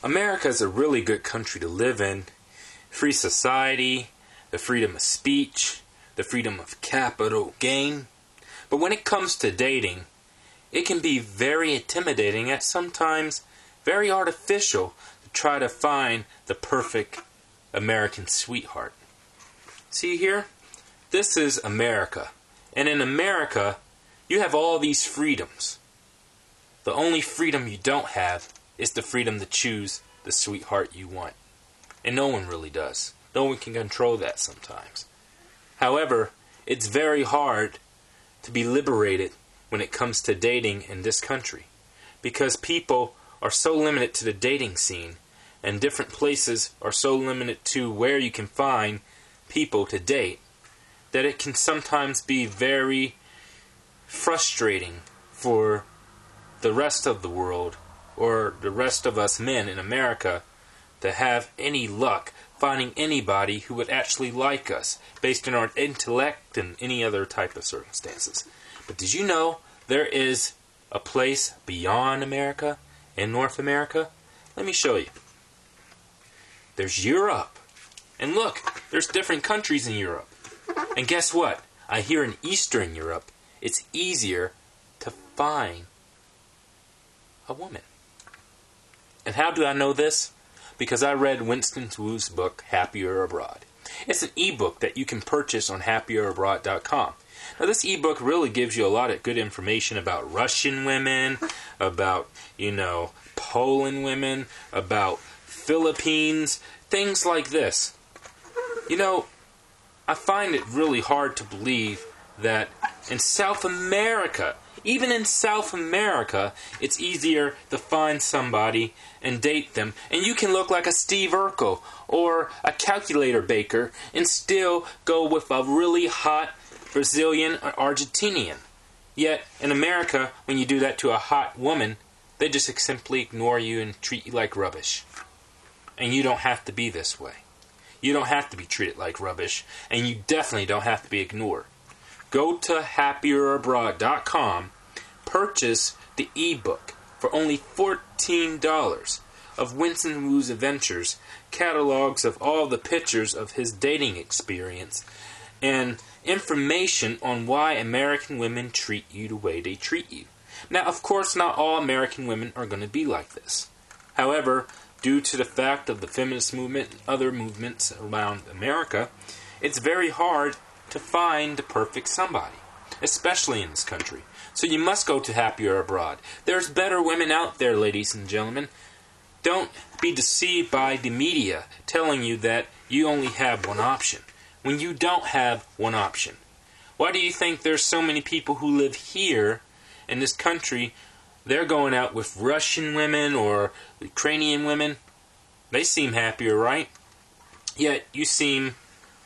America is a really good country to live in. Free society, the freedom of speech, the freedom of capital gain. But when it comes to dating, it can be very intimidating and sometimes very artificial to try to find the perfect American sweetheart. See here? This is America. And in America, you have all these freedoms. The only freedom you don't have is the freedom to choose the sweetheart you want. And no one really does. No one can control that sometimes. However, it's very hard to be liberated when it comes to dating in this country, because people are so limited to the dating scene, and different places are so limited to where you can find people to date, that it can sometimes be very frustrating for the rest of the world, or the rest of us men in America, to have any luck finding anybody who would actually like us based on our intellect and any other type of circumstances. But did you know there is a place beyond America in North America? Let me show you. There's Europe. And look, there's different countries in Europe. And guess what? I hear in Eastern Europe, it's easier to find a woman. And how do I know this? Because I read Winston Wu's book, Happier Abroad. It's an ebook that you can purchase on happierabroad.com. Now, this ebook really gives you a lot of good information about Russian women, about, Poland women, about Philippines, things like this. I find it really hard to believe that in South America, even in South America, it's easier to find somebody and date them. And you can look like a Steve Urkel or a calculator baker and still go with a really hot Brazilian or Argentinian. Yet, in America, when you do that to a hot woman, they just simply ignore you and treat you like rubbish. And you don't have to be this way. You don't have to be treated like rubbish, and you definitely don't have to be ignored. Go to happierabroad.com, purchase the ebook for only $14 of Winston Wu's adventures, catalogs of all the pictures of his dating experience, and information on why American women treat you the way they treat you. Now, of course, not all American women are going to be like this. However, due to the fact of the feminist movement and other movements around America, it's very hard to find the perfect somebody, especially in this country. So you must go to Happier Abroad. There's better women out there, ladies and gentlemen. Don't be deceived by the media telling you that you only have one option, when you don't have one option. Why do you think there's so many people who live here in this country? They're going out with Russian women or Ukrainian women. They seem happier, right? Yet you seem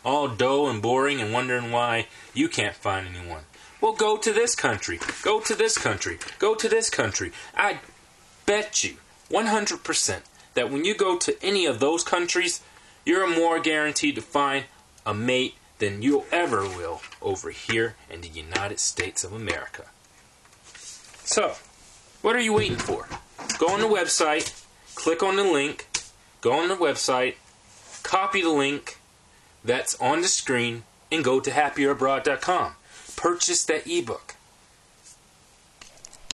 all dull and boring and wondering why you can't find anyone. Well, go to this country. Go to this country. Go to this country. I bet you 100% that when you go to any of those countries, you're more guaranteed to find a mate than you ever will over here in the United States of America. So, what are you waiting for? Go on the website, click on the link, go on the website, copy the link that's on the screen, and go to happierabroad.com. Purchase that ebook.